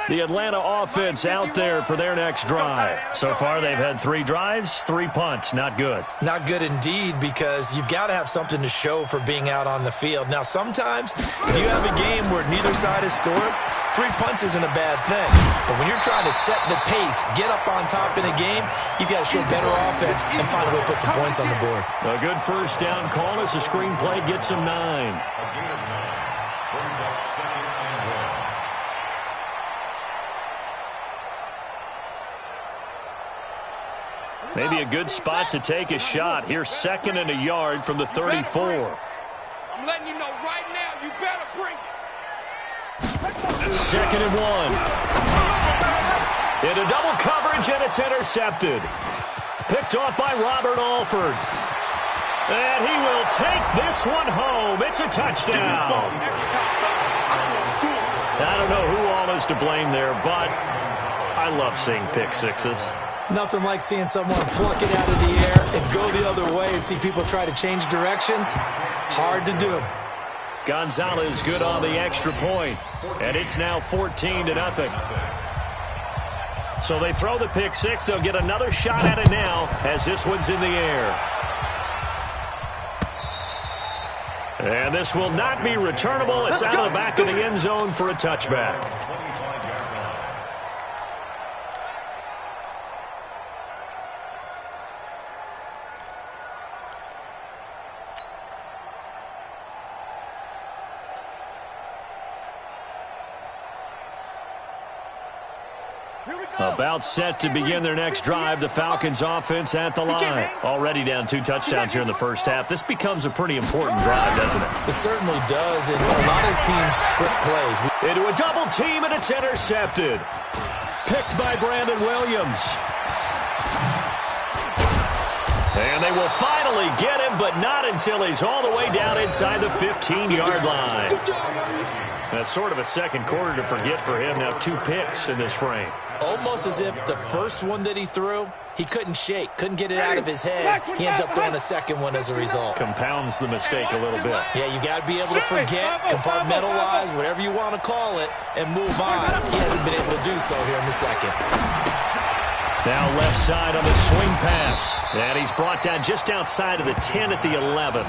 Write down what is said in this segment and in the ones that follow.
The Atlanta offense out there for their next drive. So far, they've had 3 drives, 3 punts. Not good. Not good indeed, because you've got to have something to show for being out on the field. Now, sometimes if you have a game where neither side has scored, 3 punts isn't a bad thing. But when you're trying to set the pace, get up on top in a game, you've got to show better offense and find a way to put some points on the board. A good first down call as the screenplay gets him 9. Maybe a good spot to take a shot. Here's 2nd and a yard from the 34. I'm letting you know right now, you better bring it. 2nd and 1. Into double coverage, and it's intercepted. Picked off by Robert Alford. And he will take this one home. It's a touchdown. I don't know who all is to blame there, but I love seeing pick sixes. Nothing like seeing someone pluck it out of the air and go the other way and see people try to change directions. Hard to do. Gonzalez good on the extra point, and it's now 14-0. So they throw the pick six. They'll get another shot at it now as this one's in the air. And this will not be returnable. It's out of the back of the end zone for a touchback. About set to begin their next drive. The Falcons offense at the line. Already down 2 touchdowns here in the first half. This becomes a pretty important drive, doesn't it? It certainly does, and a lot of teams script plays. Into a double team, and it's intercepted. Picked by Brandon Williams. And they will finally get him, but not until he's all the way down inside the 15-yard line. That's sort of a second quarter to forget for him. Now 2 picks in this frame. Almost as if the first one that he threw, he couldn't shake, couldn't get it out of his head. He ends up throwing a second one as a result. Compounds the mistake a little bit. Yeah, you got to be able to forget, compartmentalize, whatever you want to call it, and move on. He hasn't been able to do so here in the second. Now left side on the swing pass. And he's brought down just outside of the 10 at the 11.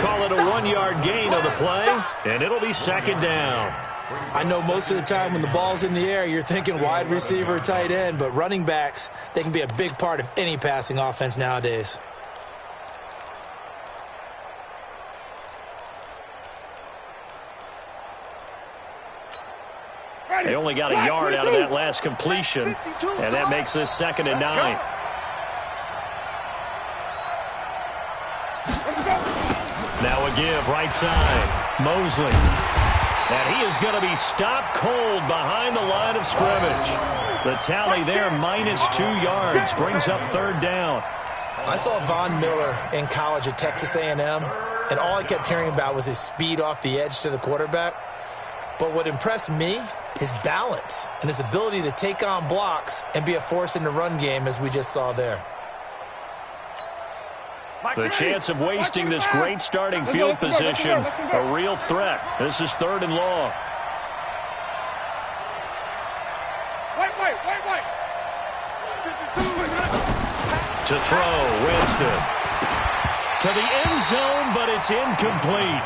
Call it a 1-yard gain on the play, and it'll be second down. I know most of the time when the ball's in the air, you're thinking wide receiver, tight end, but running backs, they can be a big part of any passing offense nowadays. They only got a yard out of that last completion, and that makes this 2nd and 9. Now a give right side. Mosley. And he is going to be stopped cold behind the line of scrimmage. The tally there, -2 yards, brings up 3rd down. I saw Von Miller in college at Texas A&M, and all I kept hearing about was his speed off the edge to the quarterback. But what impressed me, his balance and his ability to take on blocks and be a force in the run game, as we just saw there. The chance of wasting this great starting field position, a real threat. This is 3rd and long. Wait. To throw, Winston. To the end zone, but it's incomplete.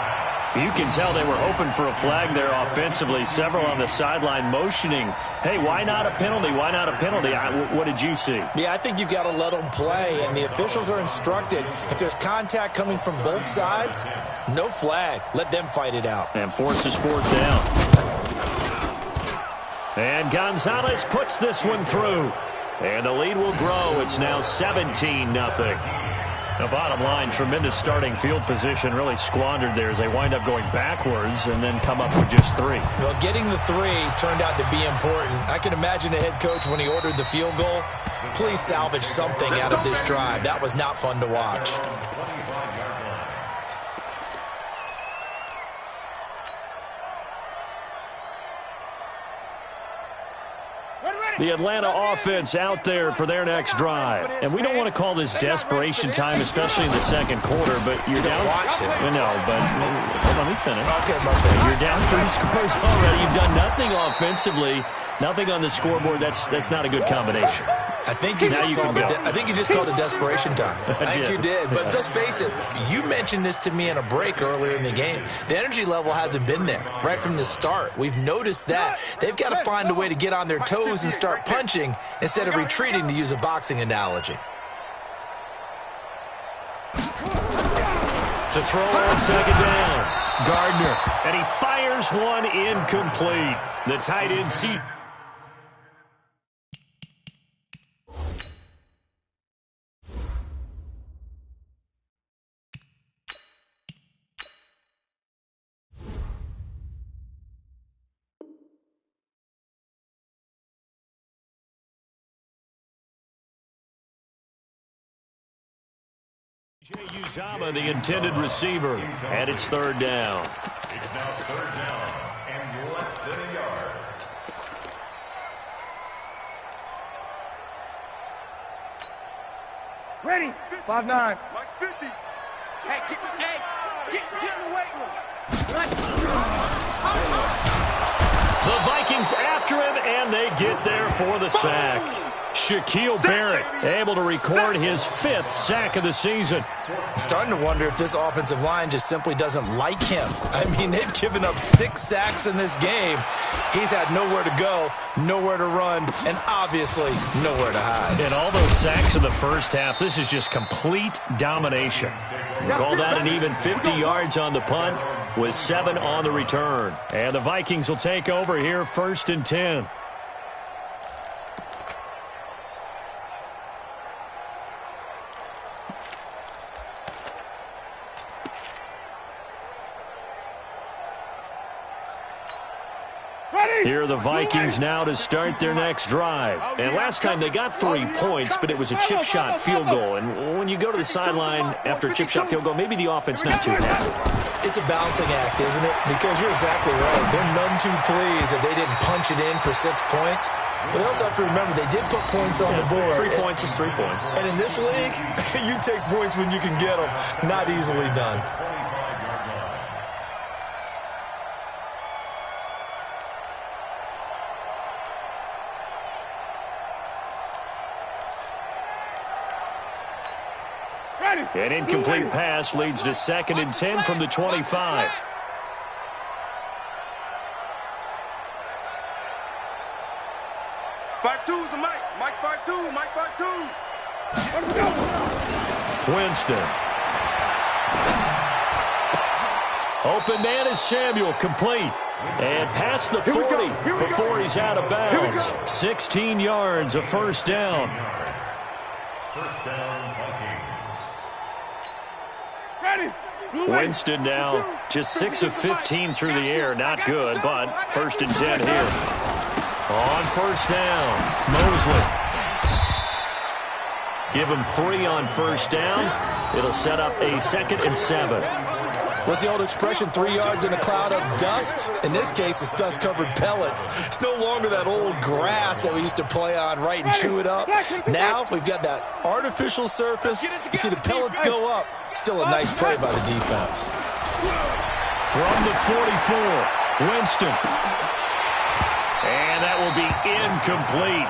You can tell they were hoping for a flag there offensively. Several on the sideline motioning, hey, why not a penalty? Why not a penalty? What did you see? Yeah, I think you've got to let them play, and the officials are instructed. If there's contact coming from both sides, no flag. Let them fight it out. And forces 4th down. And Gonzalez puts this one through. And the lead will grow. It's now 17-0. The bottom line, tremendous starting field position, really squandered there as they wind up going backwards and then come up with just 3. Well, getting the 3 turned out to be important. I can imagine the head coach when he ordered the field goal. Please salvage something out of this drive. That was not fun to watch. The Atlanta offense out there for their next drive. And we don't want to call this desperation time, especially in the second quarter, but you're down. No, but let me finish. Okay, my bad. You're down 3 scores already. You've done nothing offensively. Nothing on the scoreboard. That's not a good combination. I think you just called it desperation time. I think you did. But let's face it, you mentioned this to me in a break earlier in the game. The energy level hasn't been there right from the start. We've noticed that. They've got to find a way to get on their toes and start punching instead of retreating, to use a boxing analogy. To throw on second down, Gardner. And he fires one incomplete. The tight end C. Uzama, the intended receiver, and it's third down. It's now third down and less than a yard. Ready. 5'9". Mike 50. Hey, get in the weight room. The Vikings after him, and they get there for the sack. Shaquille Barrett able to record his 5th sack of the season. I'm starting to wonder if this offensive line just simply doesn't like him. I mean, they've given up 6 sacks in this game. He's had nowhere to go, nowhere to run, and obviously nowhere to hide. And all those sacks in the first half, this is just complete domination. Called out an even 50 yards on the punt with 7 on the return. And the Vikings will take over here, 1st and 10. Here are the Vikings now to start their next drive. And last time they got 3 points, but it was a chip shot field goal. And when you go to the sideline after a chip shot field goal, maybe the offense not too happy. It's a balancing act, isn't it? Because you're exactly right. They're none too pleased that they didn't punch it in for 6 points. But they also have to remember they did put points on the board. 3 points is 3 points. And in this league, you take points when you can get them. Not easily done. An incomplete pass leads to 2nd and 10 from the 25. Mike 5'2". Winston. Open man is Samuel, complete. And past the 40 before he's out of bounds. 16 yards, a first down. First down, Vikings. Winston now just 6 of 15 through the air. Not good, but 1st and 10 here. On first down, Mosley. Give him 3 on first down. It'll set up a 2nd and 7. What's the old expression, 3 yards in a cloud of dust? In this case, it's dust-covered pellets. It's no longer that old grass that we used to play on, right, and chew it up. Now we've got that artificial surface. You see the pellets go up. Still a nice play by the defense. From the 44, Winston. And that will be incomplete.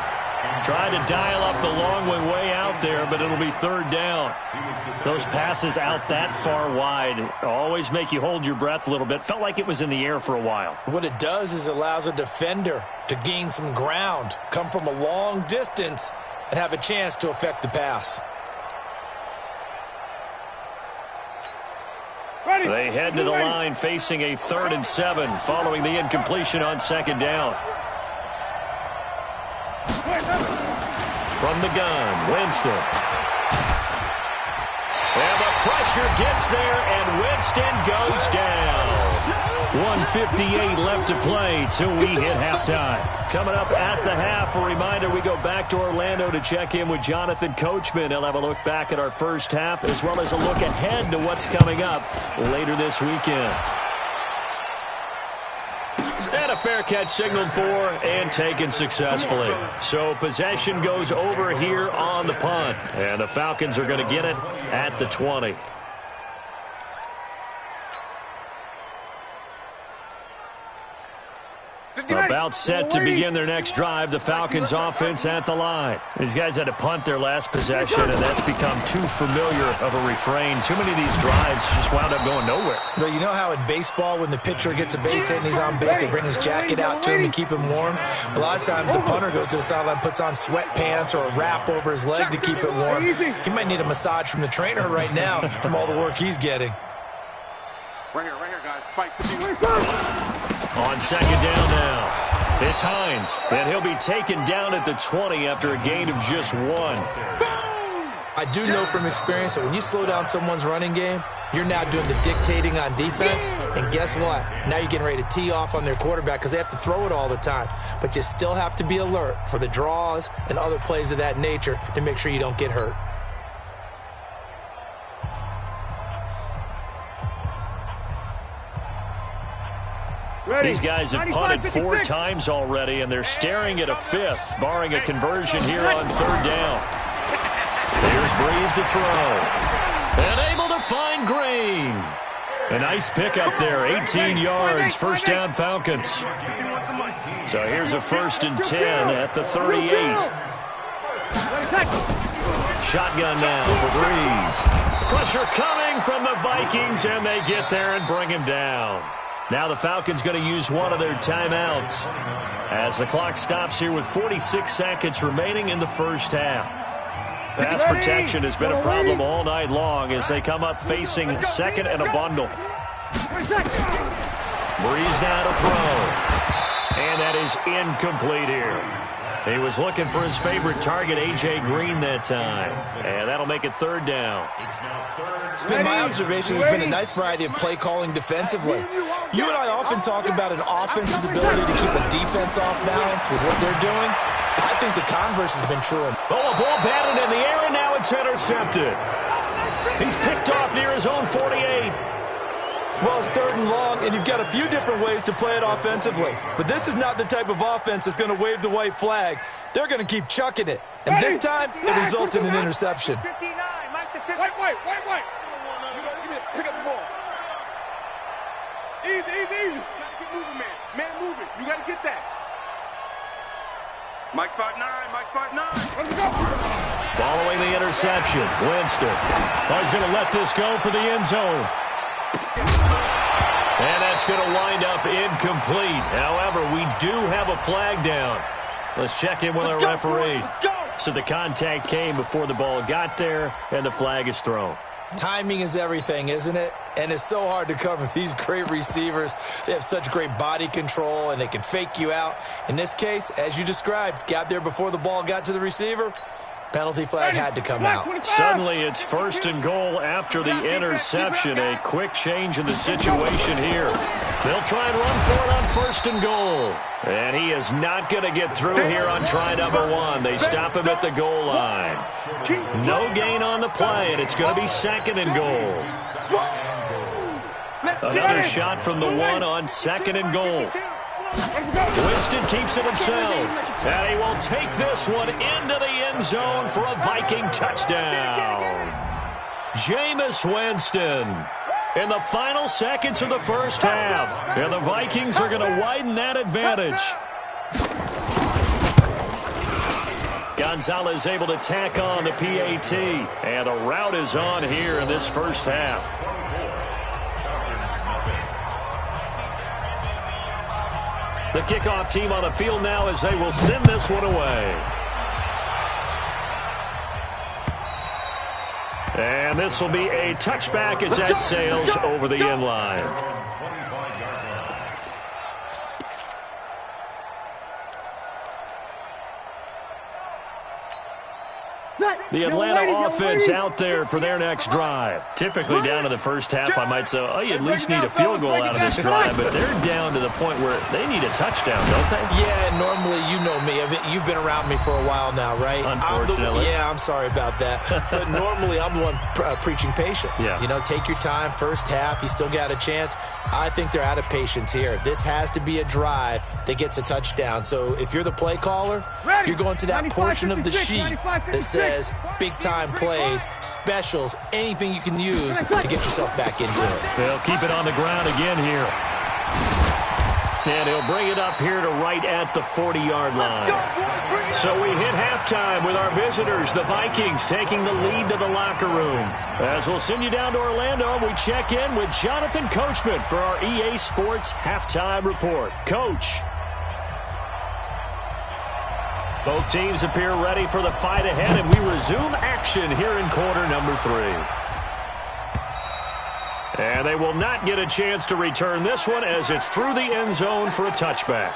Tried to dial up the long one way out there, but it'll be 3rd down. Those passes out that far wide always make you hold your breath a little bit. Felt like it was in the air for a while. What it does is it allows a defender to gain some ground, come from a long distance, and have a chance to affect the pass. They head to the line facing a 3rd and 7 following the incompletion on 2nd down. From the gun, Winston. And the pressure gets there, and Winston goes down. 1:58 left to play till we hit halftime. Coming up at the half, a reminder, we go back to Orlando to check in with Jonathan Coachman. He'll have a look back at our first half, as well as a look ahead to what's coming up later this weekend. And a fair catch signaled for and taken successfully. So possession goes over here on the punt. And the Falcons are going to get it at the 20. About set to begin their next drive. The Falcons offense at the line. These guys had to punt their last possession, and that's become too familiar of a refrain. Too many of these drives just wound up going nowhere. Well, you know how in baseball when the pitcher gets a base hit and he's on base, they bring his jacket out to him to keep him warm? A lot of times the punter goes to the sideline, puts on sweatpants or a wrap over his leg to keep it warm. He might need a massage from the trainer right now from all the work he's getting. Right here, guys. Fight. On second down now, it's Hines, and he'll be taken down at the 20 after a gain of just 1. I do know from experience that when you slow down someone's running game, you're now doing the dictating on defense, and guess what? Now you're getting ready to tee off on their quarterback because they have to throw it all the time. But you still have to be alert for the draws and other plays of that nature to make sure you don't get hurt. These guys have punted 4 times already, and they're staring at a 5th, barring a conversion here on 3rd down. Here's Breeze to throw. And able to find Green. A nice pickup there, 18 yards, first down Falcons. So here's a 1st and 10 at the 38. Shotgun now for Breeze. Pressure coming from the Vikings, and they get there and bring him down. Now the Falcons going to use one of their timeouts as the clock stops here with 46 seconds remaining in the first half. Pass protection has been a problem all night long as they come up facing second and a bundle. Breeze now to throw. And that is incomplete here. He was looking for his favorite target, A.J. Green, that time. And that'll make it 3rd down. It's been my observation there's been a nice variety of play calling defensively. You and I often talk about an offense's ability to keep a defense off balance with what they're doing. I think the converse has been true. Oh, a ball batted in the air, and now it's intercepted. He's picked off near his own 48. Well, it's 3rd and long, and you've got a few different ways to play it offensively. But this is not the type of offense that's going to wave the white flag. They're going to keep chucking it. And this time, it results in an interception. White. Pick up the ball. Easy. Get moving, man. Man moving. You got to get that. Mike 5'9", Mike 5'9". Let's go. Following the interception, Winston. He's going to let this go for the end zone. And that's going to wind up incomplete. However, we do have a flag down. Let's check in with our referee. So the contact came before the ball got there, and the flag is thrown. Timing is everything, isn't it? And it's so hard to cover these great receivers. They have such great body control, and they can fake you out. In this case, as you described, got there before the ball got to the receiver. Penalty flag had to come out. Suddenly, it's 1st and goal after the interception. A quick change in the situation here. They'll try and run for it on 1st and goal. And he is not going to get through here on try number 1. They stop him at the goal line. No gain on the play, and it's going to be 2nd and goal. Another shot from the 1 on 2nd and goal. Winston keeps it himself, and he will take this one into the end zone for a Viking touchdown. Jameis Winston in the final seconds of the first half, and the Vikings are going to widen that advantage. Gonzalez able to tack on the PAT, and the route is on here in this first half. The kickoff team on the field now as they will send this one away. And this will be a touchback as that sails over the end line. The Atlanta offense out there for their next drive. Typically down to the first half, I might say, oh, you at least need a field goal out of this drive, but they're down to the point where they need a touchdown, don't they? Yeah, normally, you know me. You've been around me for a while now, right? Unfortunately. I'm sorry about that. But normally, I'm the one preaching patience. Yeah. You know, take your time, first half, you still got a chance. I think they're out of patience here. This has to be a drive that gets a touchdown. So if you're the play caller, you're going to that portion of the sheet that says big-time plays, specials, anything you can use to get yourself back into it. They'll keep it on the ground again here. And he'll bring it up here to right at the 40-yard line. So we hit halftime with our visitors, the Vikings, taking the lead to the locker room. As we'll send you down to Orlando, we check in with Jonathan Coachman for our EA Sports Halftime Report. Coach. Both teams appear ready for the fight ahead, and we resume action here in quarter number 3. And they will not get a chance to return this one as it's through the end zone for a touchback.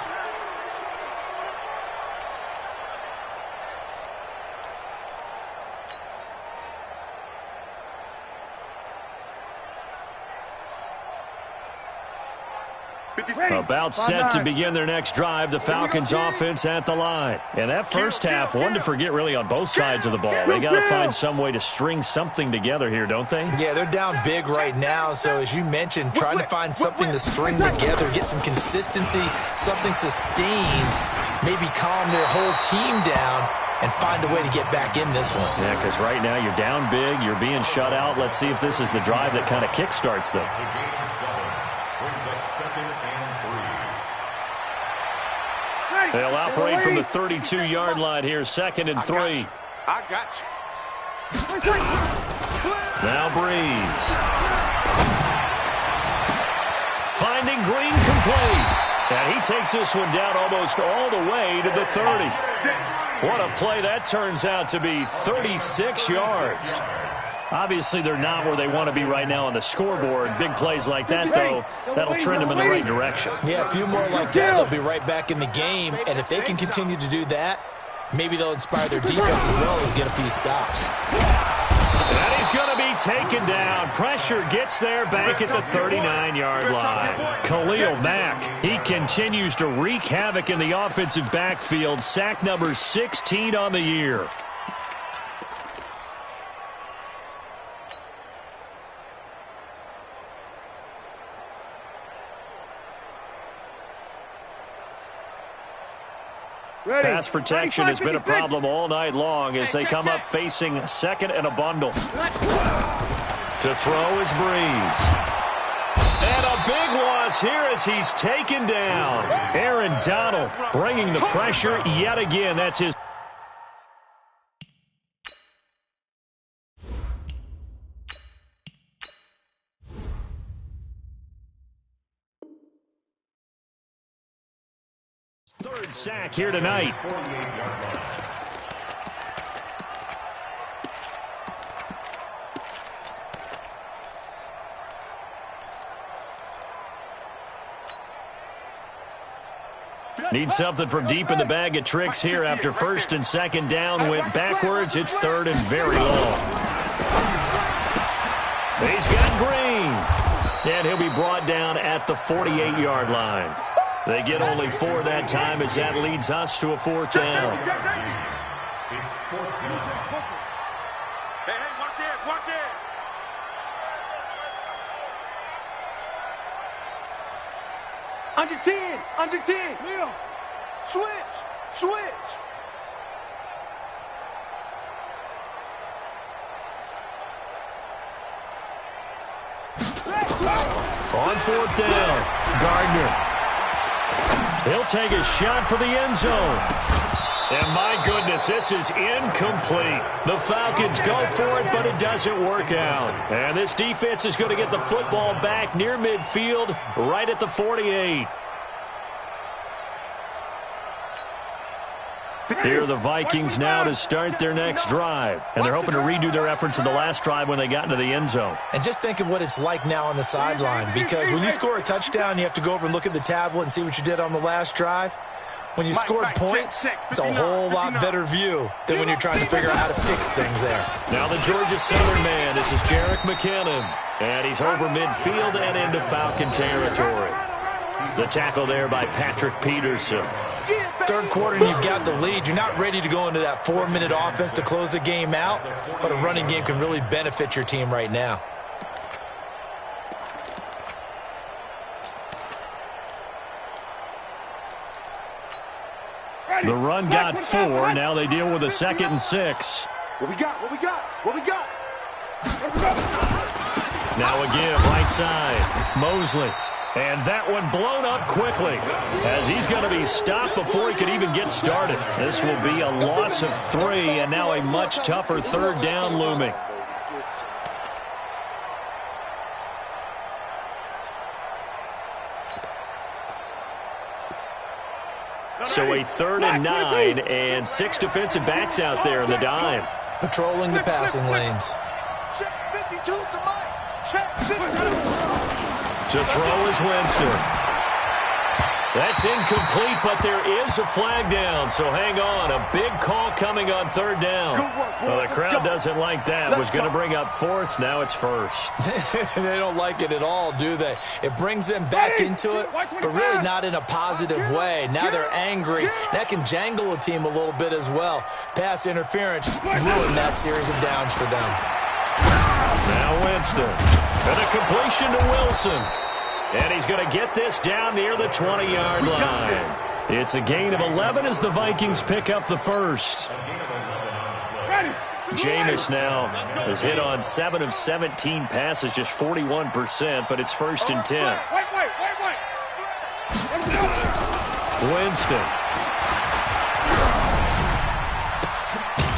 About set to begin their next drive, the Falcons offense at the line. And that first half, one to forget really on both sides of the ball. They got to find some way to string something together here, don't they? Yeah, they're down big right now. So as you mentioned, trying to find something to string together, get some consistency, something sustained, maybe calm their whole team down and find a way to get back in this one. Yeah, because right now you're down big, you're being shut out. Let's see if this is the drive that kind of kickstarts them. They'll operate from the 32-yard line here, 2nd and 3. I got you. Now Breeze. Finding Green complete. And he takes this one down almost all the way to the 30. What a play that turns out to be, 36 yards. Obviously, they're not where they want to be right now on the scoreboard. Big plays like that, though, that'll trend them in the right direction. Yeah, a few more like that, they'll be right back in the game. And if they can continue to do that, maybe they'll inspire their defense as well and get a few stops. And he's going to be taken down. Pressure gets there back at the 39-yard line. Khalil Mack, he continues to wreak havoc in the offensive backfield. Sack number 16 on the year. Pass protection has been a problem all night long as they come up facing 2nd and a bundle. To throw is Breeze. And a big loss here as he's taken down. Aaron Donald bringing the pressure yet again. That's his. Third sack here tonight. Need something from deep in the bag of tricks here after 1st and 2nd down went backwards. It's 3rd and very long. He's got Green. And he'll be brought down at the 48-yard line. They get only 4 that time as that leads us to a 4th down. Hey, watch this, watch this. Under 10, under 10. Leo, switch. On 4th down, Gardner. He'll take a shot for the end zone. And my goodness, this is incomplete. The Falcons go for it, but it doesn't work out. And this defense is going to get the football back near midfield, right at the 48. Here are the Vikings now to start their next drive. And they're hoping to redo their efforts in the last drive when they got into the end zone. And just think of what it's like now on the sideline, because when you score a touchdown, you have to go over and look at the tablet and see what you did on the last drive. When you scored points, it's a whole lot better view than when you're trying to figure out how to fix things there. Now the Georgia Southern man, this is Jerick McKinnon. And he's over midfield and into Falcon territory. The tackle there by Patrick Peterson. Third quarter and you've got the lead. You're not ready to go into that 4-minute offense to close the game out, but a running game can really benefit your team right now. The run got 4. Now they deal with a 2nd and 6. What we got? Now again, right side. Mosley. And that one blown up quickly as he's going to be stopped before he could even get started. This will be a loss of 3, and now a much tougher third down looming. So a 3rd and 9, and 6 defensive backs out there in the dime. Patrolling the passing lanes. To throw is Winston. That's incomplete, but there is a flag down, so hang on. A big call coming on 3rd down. Well, the crowd doesn't like that. Was going to bring up 4th, now it's 1st. They don't like it at all, do they? It brings them back into it, but really not in a positive way. Now they're angry. That can jangle a team a little bit as well. Pass interference ruined that series of downs for them. Now Winston. And a completion to Wilson. And he's going to get this down near the 20-yard line. It's a gain of 11 as the Vikings pick up the first. Jameis now has hit on 7 of 17 passes, just 41%, but it's 1st and 10. Winston.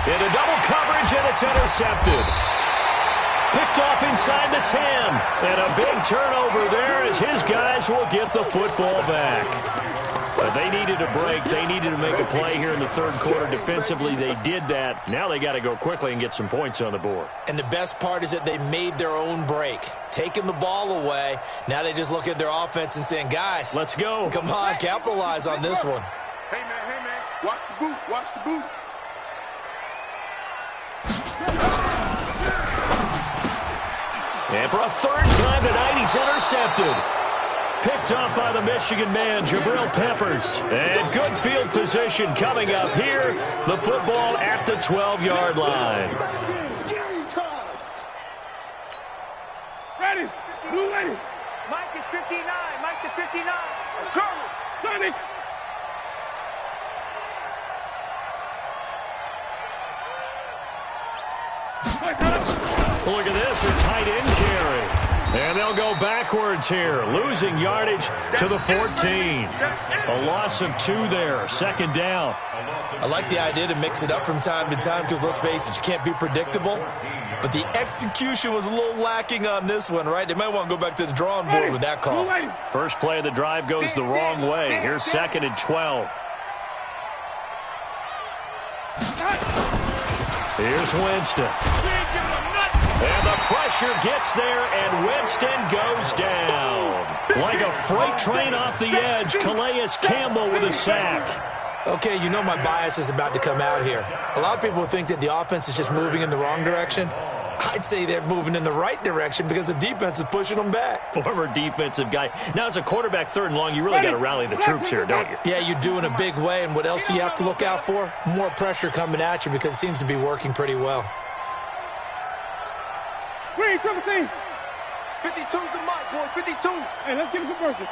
Into double coverage, and it's intercepted. Picked off inside the 10. And a big turnover there as his guys will get the football back. But they needed a break. They needed to make a play here in the 3rd quarter. Defensively, they did that. Now they got to go quickly and get some points on the board. And the best part is that they made their own break. Taking the ball away. Now they just look at their offense and saying, guys, let's go. Come on, capitalize on this one. Hey, man, watch the boot, watch the boot. And for a 3rd time tonight, he's intercepted. Picked off by the Michigan man, Jabril Peppers. And good field position coming up here. The football at the 12-yard line. Ready, blue ready. Mike is 59, Mike to 59. Curly, Sonic. Look at this, a tight end carry. And they'll go backwards here, losing yardage to the 14. A loss of 2 there, 2nd down. I like the idea to mix it up from time to time because, let's face it, you can't be predictable. But the execution was a little lacking on this one, right? They might want to go back to the drawing board with that call. First play of the drive goes the wrong way. Here's 2nd and 12. Here's Winston. And the pressure gets there, and Winston goes down. Like a freight train off the edge, Calais Campbell with a sack. Okay, you know my bias is about to come out here. A lot of people think that the offense is just moving in the wrong direction. I'd say they're moving in the right direction because the defense is pushing them back. Former defensive guy. Now, as a quarterback 3rd and long, you really got to rally the troops here, don't you? Yeah, you do in a big way. And what else do you have to look out for? More pressure coming at you because it seems to be working pretty well. Green, 17. 52's the mic, boys, 52. Hey, let's get him conversion.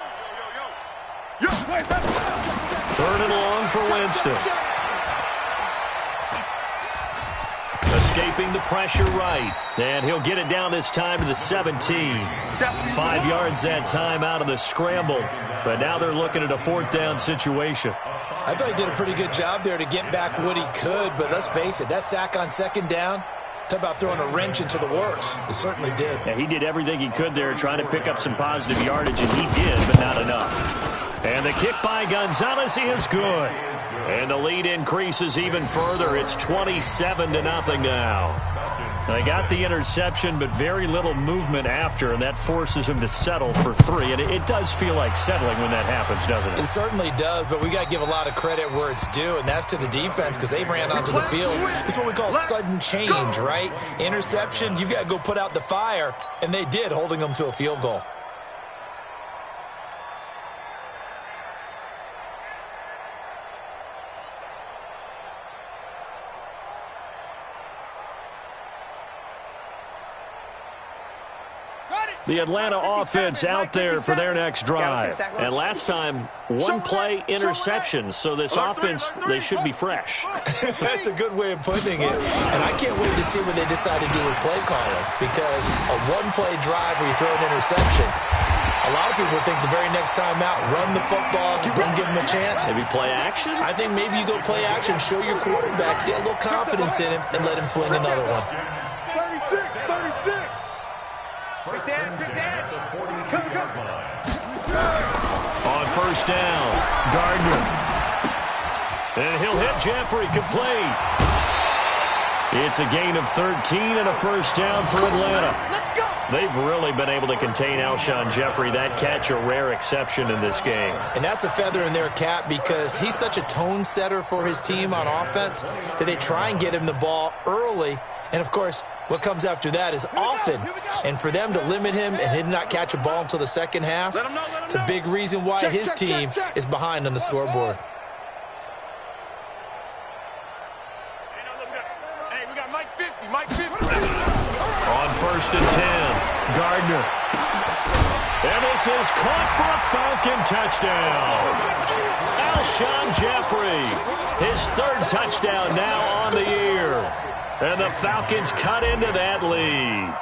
Yo, wait, 3rd and long for Winston. Escaping the pressure right. And he'll get it down this time to the 17. 5 yards that time out of the scramble. But now they're looking at a 4th down situation. I thought he did a pretty good job there to get back what he could. But let's face it, that sack on 2nd down, talk about throwing a wrench into the works. It certainly did. Yeah, he did everything he could there trying to pick up some positive yardage, and he did, but not enough. And the kick by Gonzalez is good. And the lead increases even further. It's 27-0 now. They got the interception, but very little movement after, and that forces him to settle for 3. And it does feel like settling when that happens, doesn't it? It certainly does, but we got to give a lot of credit where it's due, and that's to the defense because they ran onto the field. This is what we call sudden change, right? Interception, you got to go put out the fire, and they did, holding them to a field goal. The Atlanta offense out there for their next drive. And last time, 1 play interception. So this offense, they should be fresh. That's a good way of putting it. And I can't wait to see what they decide to do with play calling. Because a 1-play drive where you throw an interception, A lot of people think the very next time out, run the football, don't give him a chance. Maybe play action? I think maybe you go play action, show your quarterback, get a little confidence in him, and let him fling another one. 36, 36. Quick dash. On first down, Gardner. And he'll hit Jeffrey, complete. It's a gain of 13 and a first down for Atlanta. Let's go. They've really been able to contain Alshon Jeffrey. That catch a rare exception in this game. And that's a feather in their cap because he's such a tone setter for his team on offense that they try and get him the ball early. And, of course, what comes after that is often. And for them to limit him and him not catch a ball until the second half, it's a big reason why his team is behind on the scoreboard. Hey, we got Mike 50, Mike 50. On first and 10, Gardner. And this is caught for a Falcon touchdown. Alshon Jeffrey, his third touchdown now on the year. And the Falcons cut into that lead.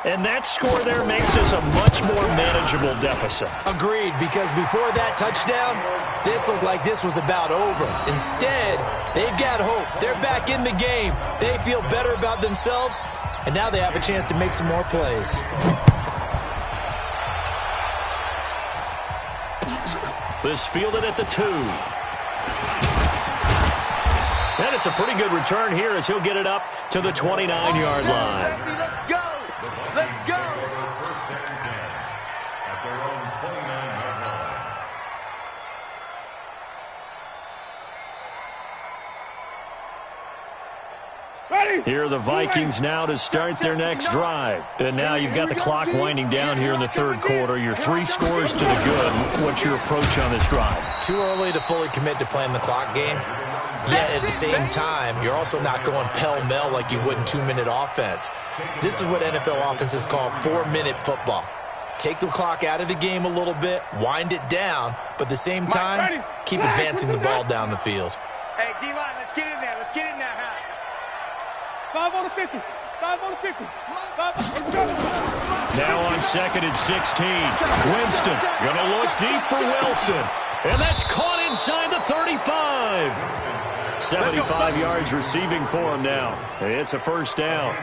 And that score there makes us a much more manageable deficit. Agreed, because before that touchdown, this looked like this was about over. Instead, they've got hope. They're back in the game. They feel better about themselves, and now they have a chance to make some more plays. This fielded at the 2. And it's a pretty good return here as he'll get it up to the 29-yard line. Let's go. Let's go. First down and 10 at their own 29-yard line. Ready? Here are the Vikings now to start their next drive. And now you've got the clock winding down here in the third quarter. You're 3 scores to the good. What's your approach on this drive? Too early to fully commit to playing the clock game. Yet at the same time, you're also not going pell-mell like you would in 2-minute offense. This is what NFL offenses call 4-minute football. Take the clock out of the game a little bit, wind it down, but at the same time, keep advancing the ball down the field. Hey, D-line, let's get in there. Let's get in there, huh? 5 on the 50. 5 on the 50. 5 Now on second and 16. Winston going to look deep for Wilson. And that's caught inside the 35. 75 yards receiving for him now. It's a first down.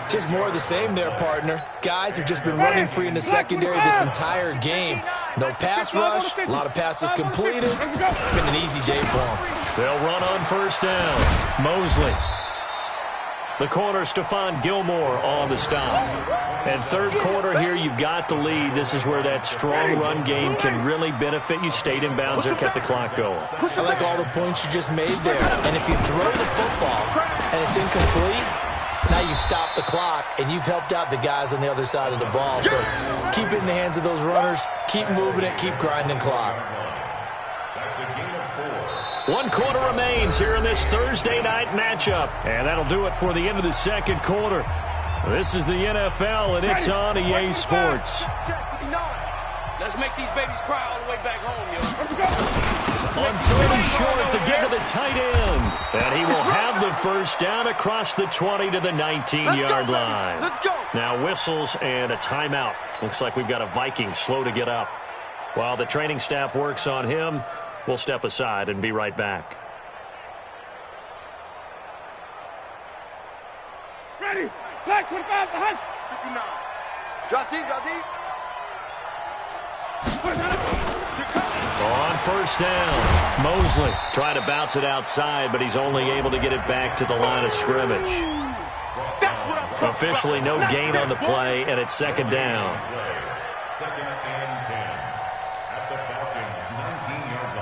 Just more of the same there, partner. Guys have just been running free in the secondary this entire game. No pass rush, a lot of passes completed. Been an easy day for them. They'll run on first down. Mosley. The corner, Stephon Gilmore on the stop. And third quarter here, you've got the lead. This is where that strong run game can really benefit you. Stayed in bounds there, kept the clock going. I like all the points you just made there. And if you throw the football and it's incomplete, now you stop the clock, and you've helped out the guys on the other side of the ball. So keep it in the hands of those runners. Keep moving it. Keep grinding clock. That's a gain of 4. 1 quarter remains here in this Thursday night matchup. And that'll do it for the end of the second quarter. This is the NFL, and it's on EA Sports. Let's make these babies cry all the way back home, yo. On third and short to get to the tight end. And he will have the first down across the 20 to the 19-yard line. Let's go. Now whistles and a timeout. Looks like we've got a Viking slow to get up. While the training staff works on him, we'll step aside and be right back. Ready. Flag 25 behind. 59. Drop deep, drop deep. On first down, Mosley trying to bounce it outside, but he's only able to get it back to the line of scrimmage. Officially no gain on the play, and it's second down. Second and 10 at the Falcons' 19-yard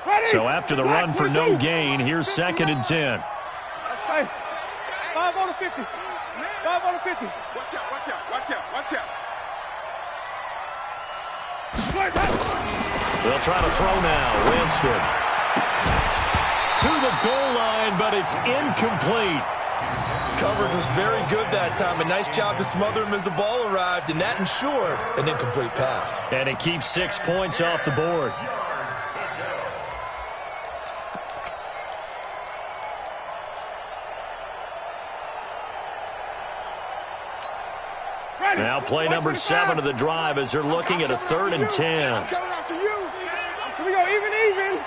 line. So after the run for no gain, here's second and 10. Hey, 5 on the 50. 5 on the 50. Watch out, watch out, watch out, watch out. They'll try to throw now. Winston to the goal line, but it's incomplete. Coverage was very good that time. A nice job to smother him as the ball arrived, and that ensured an incomplete pass. And it keeps 6 points off the board. Now play number 7 of the drive as they're looking at a 3rd and 10. I'm coming after you. Here we go, even.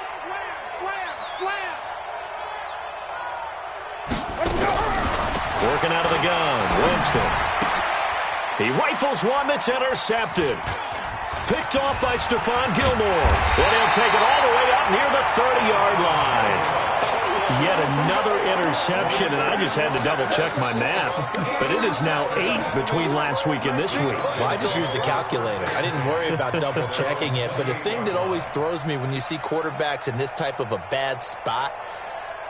Slam. Let's go. Working out of the gun, Winston. He rifles one that's intercepted. Picked off by Stephon Gilmore. And he'll take it all the way up near the 30-yard line. Yet another interception, and I just had to double-check my math. But it is now 8 between last week and this week. Well, I just used a calculator. I didn't worry about double-checking it. But the thing that always throws me when you see quarterbacks in this type of a bad spot,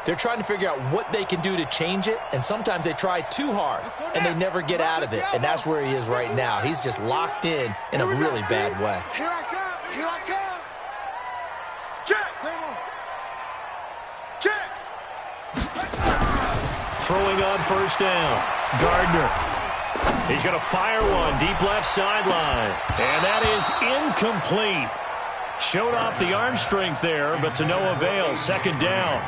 they're trying to figure out what they can do to change it, and sometimes they try too hard, and they never get out of it. And that's where he is right now. He's just locked in a really bad way. Here I come. Check. Throwing on first down. Gardner. He's going to fire one deep left sideline. And that is incomplete. Showed off the arm strength there, but to no avail. 2nd down.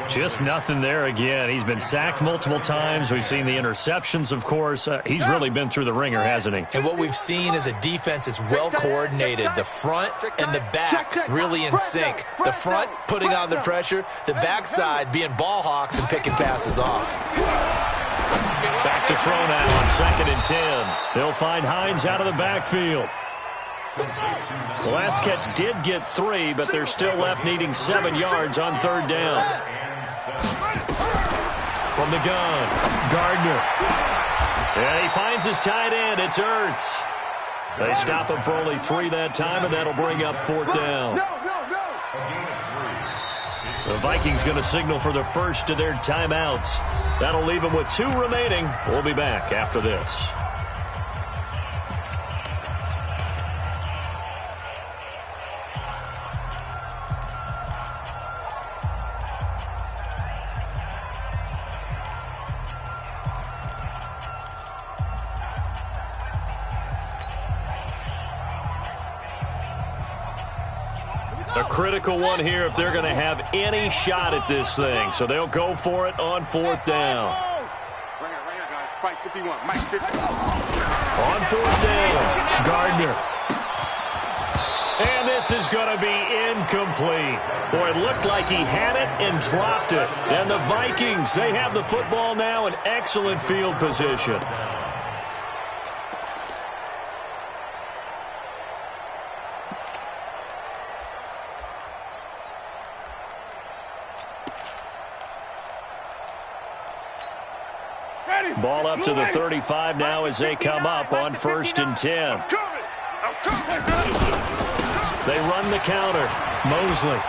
Just nothing there again. He's been sacked multiple times. We've seen the interceptions, of course. He's really been through the ringer, hasn't he? And what we've seen is a defense that's well coordinated. The front and the back really in sync. The front putting on the pressure. The backside being ball hawks and picking passes off. Back to throw now on 2nd and 10. They'll find Hines out of the backfield. The last catch did get 3, but they're still left needing 7 yards on 3rd down. From the gun, Gardner. And he finds his tight end. It's Ertz. They stop him for only 3 that time, and that'll bring up 4th down. The Vikings going to signal for the first of their timeouts. That'll leave them with 2 remaining. We'll be back after this. A critical one here if they're going to have any shot at this thing. So they'll go for it on 4th down. Bring it, guys. Fight 51. Mike 50. On 4th down, Gardner. And this is going to be incomplete. Boy, it looked like he had it and dropped it. And the Vikings, they have the football now in excellent field position. Ball up to the 35 now as they come up on 1st and 10. They run the counter. Mosley.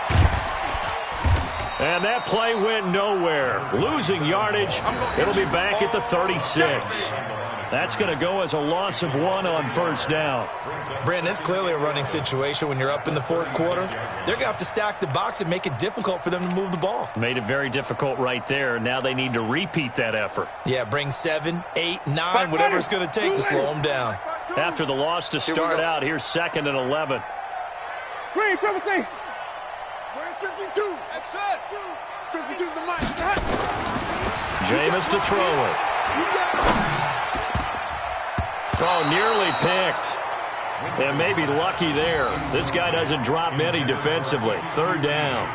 And that play went nowhere. Losing yardage. It'll be back at the 36. That's going to go as a loss of 1 on 1st down. Brandon, it's clearly a running situation when you're up in the 4th quarter. They're going to have to stack the box and make it difficult for them to move the ball. Made it very difficult right there. Now they need to repeat that effort. Yeah, bring 7, 8, 9, whatever it's going to take to slow them down. After the loss to start out, here's 2nd and 11. Green, triple thing. Where's 52? That's it. 52's the mic. Jameis to throw it. Oh, nearly picked. And maybe lucky there. This guy doesn't drop many defensively. 3rd down.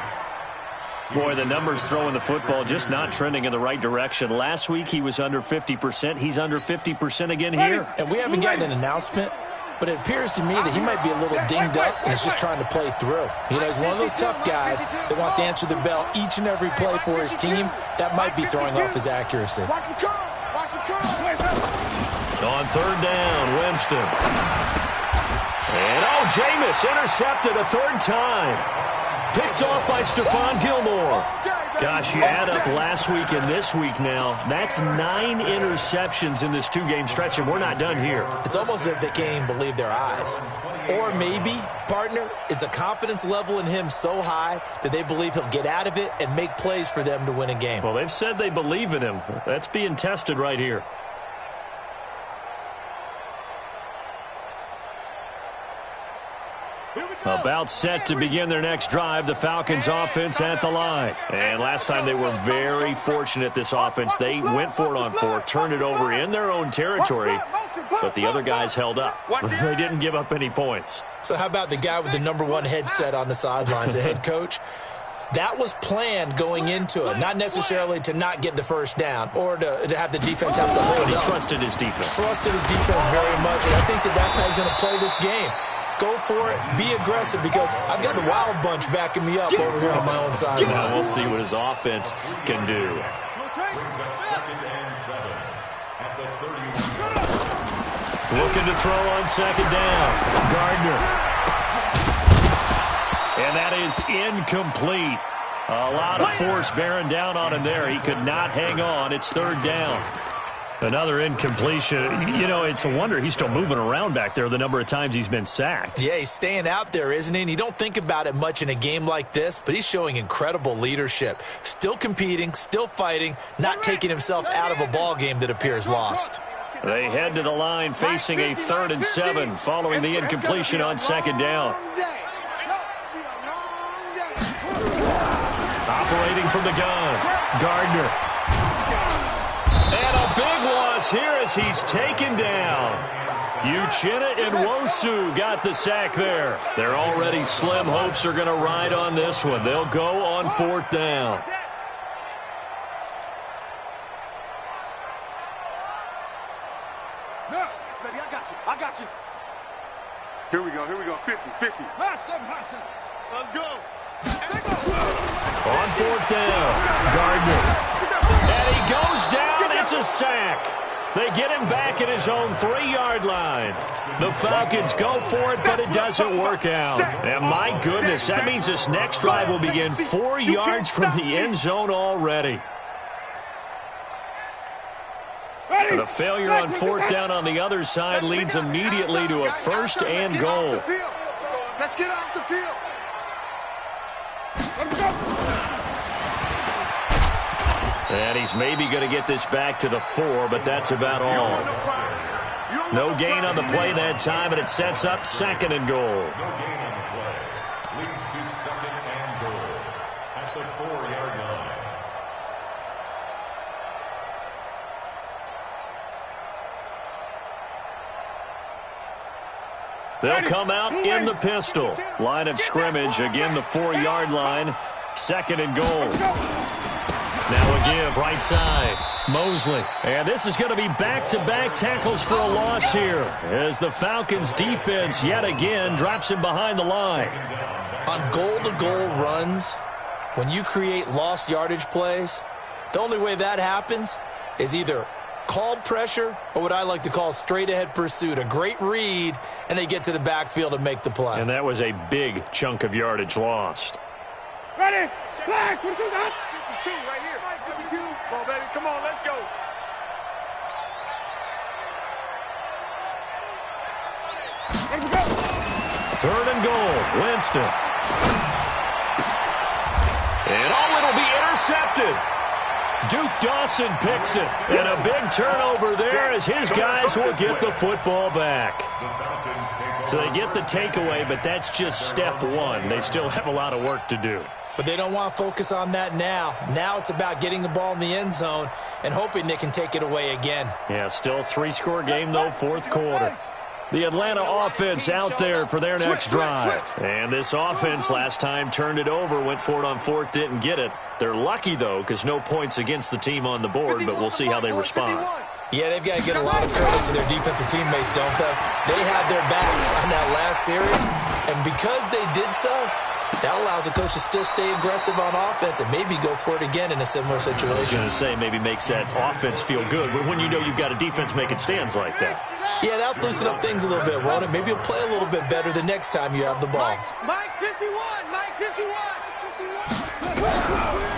Boy, the numbers throwing the football just not trending in the right direction. Last week he was under 50%. He's under 50% again here. And we haven't gotten an announcement, but it appears to me that he might be a little dinged up and is just trying to play through. You know, he's one of those tough guys that wants to answer the bell each and every play for his team. That might be throwing off his accuracy. Watch the curl. Watch the curl. On 3rd down, Winston. And, Jameis intercepted a 3rd time. Picked off by Stephon Gilmore. Gosh, you add up last week and this week now. That's 9 interceptions in this 2-game stretch, and we're not done here. It's almost as if they can't even believe their eyes. Or maybe, partner, is the confidence level in him so high that they believe he'll get out of it and make plays for them to win a game. Well, they've said they believe in him. That's being tested right here. About set to begin their next drive, the Falcons offense at the line. And last time they were very fortunate, this offense. They went for it on 4, turned it over in their own territory, but the other guys held up. They didn't give up any points. So how about the guy with the #1 headset on the sidelines, the head coach? That was planned going into it, not necessarily to not get the first down or to have the defense have to hold up. But he trusted his defense. Trusted his defense very much, and I think that's how he's going to play this game. Go for it. Be aggressive, because I've got the Wild Bunch backing me up over here on my own side. Now we'll see what his offense can do. Brings up 2nd and 7 at the 31. Looking to throw on 2nd down. Gardner. And that is incomplete. A lot of force bearing down on him there. He could not hang on. It's 3rd down. Another incompletion. You know, it's a wonder he's still moving around back there the number of times he's been sacked. Yeah, he's staying out there, isn't he? And you don't think about it much in a game like this, but he's showing incredible leadership. Still competing, still fighting, not taking himself out of a ball game that appears lost. They head to the line facing a 3rd and 7 following the incompletion on 2nd down. Operating from the gun, Gardner. And a big loss here as he's taken down. Uchenna and Wosu got the sack there. Their already slim hopes are going to ride on this one. They'll go on 4th down. No, baby, I got you. Here we go, 50-50. Let's go. On 4th down, Gardner. And he goes down. It's a sack. They get him back at his own 3-yard line. The Falcons go for it, but it doesn't work out. And my goodness, that means this next drive will begin 4 yards from the end zone already. The failure on 4th down on the other side leads immediately to a 1st and goal. Let's get off the field. And he's maybe going to get this back to the 4, but that's about all. No gain on the play that time, and it sets up 2nd and goal. No gain on the play. Leads to 2nd and goal at the 4-yard line. They'll come out in the pistol. Line of scrimmage, again the 4-yard line. 2nd and goal. Now a give, right side. Mosley. And this is going to be back-to-back tackles for a loss here, as the Falcons defense yet again drops him behind the line. On goal-to-goal runs, when you create lost yardage plays, the only way that happens is either called pressure or what I like to call straight-ahead pursuit. A great read, and they get to the backfield and make the play. And that was a big chunk of yardage lost. Ready? Black, what you got? 52 right here. 52. Come on, baby. Come on, let's go. Let's go. 3rd and goal, Winston. And it'll be intercepted. Duke Dawson picks it. And a big turnover there as his guys will get the football back. So they get the takeaway, but that's just step 1. They still have a lot of work to do. But they don't want to focus on that now. Now it's about getting the ball in the end zone and hoping they can take it away again. Yeah, still a 3-score game, though, 4th quarter. The Atlanta offense out there for their next drive. And this offense last time turned it over, went for it on 4th, didn't get it. They're lucky, though, because no points against the team on the board, but we'll see how they respond. Yeah, they've got to get a lot of credit to their defensive teammates, don't they? They had their backs on that last series, and because they did so, that allows the coach to still stay aggressive on offense and maybe go for it again in a similar situation. I was going to say maybe makes that offense feel good, but when you know you've got a defense making stands like that. Yeah, that'll loosen up things a little bit, won't it? Maybe you'll play a little bit better the next time you have the ball. Mike 51, Mike 51.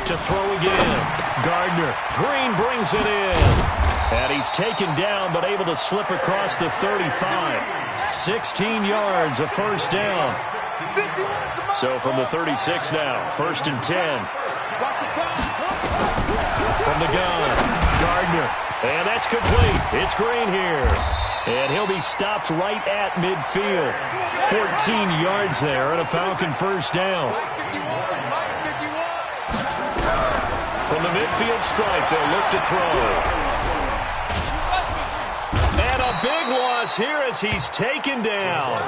To throw again, Gardner. Green brings it in. And he's taken down, but able to slip across the 35. 16 yards, a 1st down. So from the 36 now, 1st and 10. From the gun, Gardner. And that's complete. It's Green here. And he'll be stopped right at midfield. 14 yards there and a Falcon 1st down. From the midfield stripe, they'll look to throw. And a big loss here as he's taken down.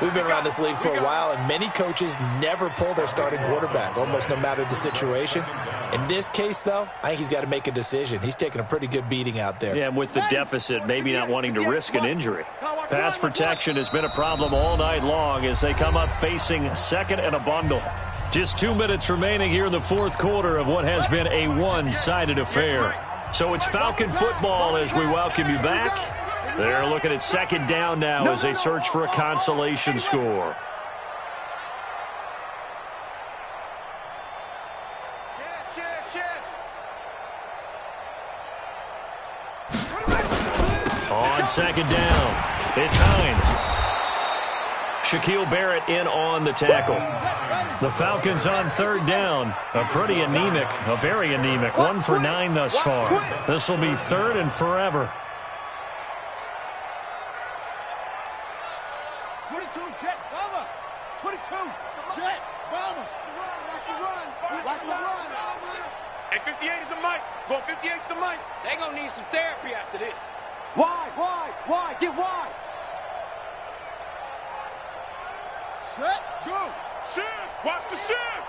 We've been around this league for a while, and many coaches never pull their starting quarterback, almost no matter the situation. In this case, though, I think he's got to make a decision. He's taking a pretty good beating out there. Yeah, and with the deficit, maybe not wanting to risk an injury. Pass protection has been a problem all night long as they come up facing second and a bundle. Just 2 minutes remaining here in the fourth quarter of what has been a one-sided affair. So it's Falcon football as we welcome you back. They're looking at second down now as they search for a consolation score. On second down, it's Hines. Shaquille Barrett in on the tackle. The Falcons on third down. A pretty anemic, a very anemic. 1 for 9 thus far. This will be third and forever. 22, Jet, Bama. 22, Jet, Bama. Watch the run. Watch the run. Hey, 58 is the mic. Go 58 is the mic. They're going to need some therapy after this. Wide. Get wide. Set, go. Shift. Watch the shift.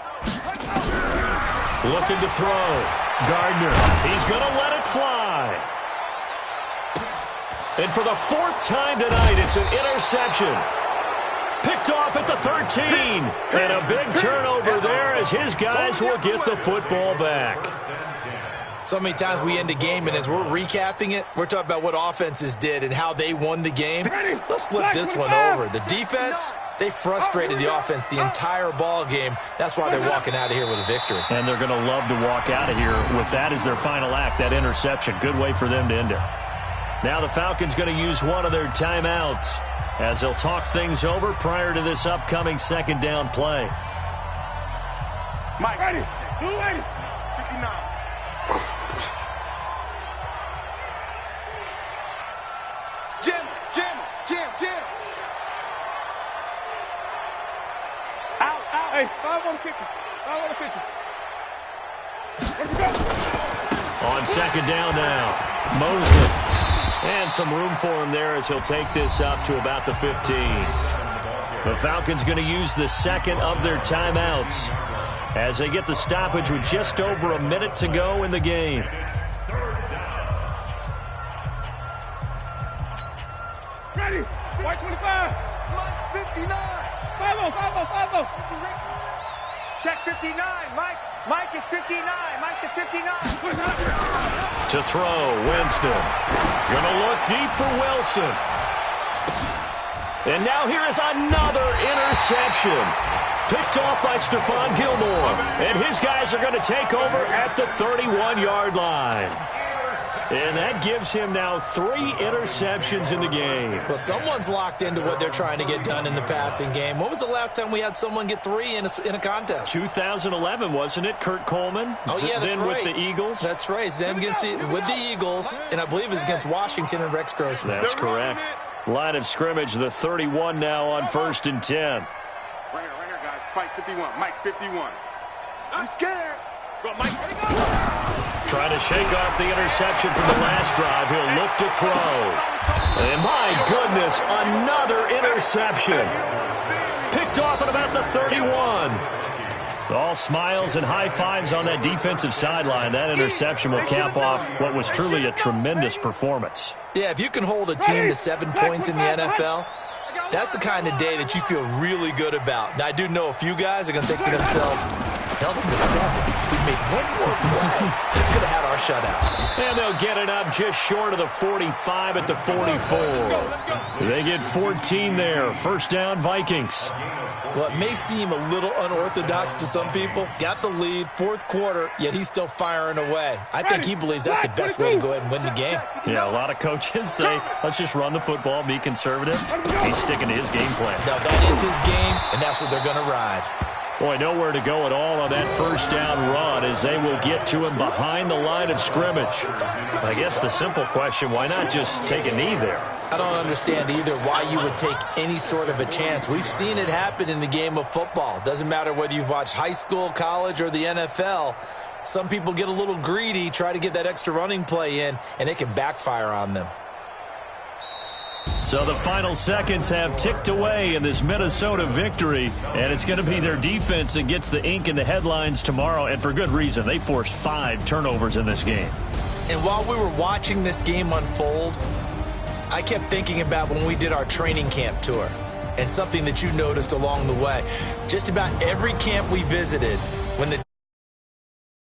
Looking to throw. Gardner. He's going to let it fly. And for the fourth time tonight, it's an interception. Picked off at the 13. And a big turnover there as his guys will get the football back. So many times we end a game, and as we're recapping it, we're talking about what offenses did and how they won the game. Let's flip this one over. The defense, they frustrated the offense the entire ball game. That's why they're walking out of here with a victory. And they're going to love to walk out of here with that as their final act, that interception. Good way for them to end it. Now the Falcons going to use one of their timeouts as they'll talk things over prior to this upcoming second down play. Mike, ready. 59. Jim. Out. Hey, 5 on 50. 5 on 50. On second down now, Mosley. And some room for him there as he'll take this up to about the 15. The Falcons going to use the second of their timeouts as they get the stoppage with just over a minute to go in the game. Ready. White 25. Mike 59. 5-0. Check 59. Mike is 59. Mike to 59. To throw, Winston. Gonna look deep for Wilson. And now here is another interception. Picked off by Stephon Gilmore. And his guys are going to take over at the 31-yard line. And that gives him now 3 interceptions in the game. Well, someone's locked into what they're trying to get done in the passing game. When was the last time we had someone get 3 in a contest? 2011, wasn't it? Kurt Coleman? Oh, yeah, that's then right. with the Eagles? That's right. It's them with the Eagles, and I believe it's against Washington and Rex Grossman. That's correct. Line of scrimmage, the 31 now on 1st and 10. Right here, guys. Fight 51. Mike 51. I'm scared. Go, Mike. Trying to shake off the interception from the last drive. He'll look to throw. And my goodness, another interception. Picked off at about the 31. All smiles and high fives on that defensive sideline. That interception will cap off what was truly a tremendous performance. Yeah, if you can hold a team to 7 points in the NFL, that's the kind of day that you feel really good about. Now, I do know a few guys are going to think to themselves, held them to 7. If we made one more play, we could have had our shutout. And they'll get it up just short of the 45 at the 44. They get 14 there. First down, Vikings. Well, it may seem a little unorthodox to some people. Got the lead, 4th quarter, yet he's still firing away. I think he believes that's the best way to go ahead and win the game. Yeah, a lot of coaches say, let's just run the football, be conservative. He's sticking to his game plan. Now, that is his game, and that's what they're going to ride. Boy, nowhere to go at all on that first down run as they will get to him behind the line of scrimmage. I guess the simple question, why not just take a knee there? I don't understand either why you would take any sort of a chance. We've seen it happen in the game of football. Doesn't matter whether you've watched high school, college, or the NFL. Some people get a little greedy, try to get that extra running play in, and it can backfire on them. So the final seconds have ticked away in this Minnesota victory, and it's going to be their defense that gets the ink in the headlines tomorrow, and for good reason. They forced 5 turnovers in this game. And while we were watching this game unfold, I kept thinking about when we did our training camp tour and something that you noticed along the way. Just about every camp we visited, when the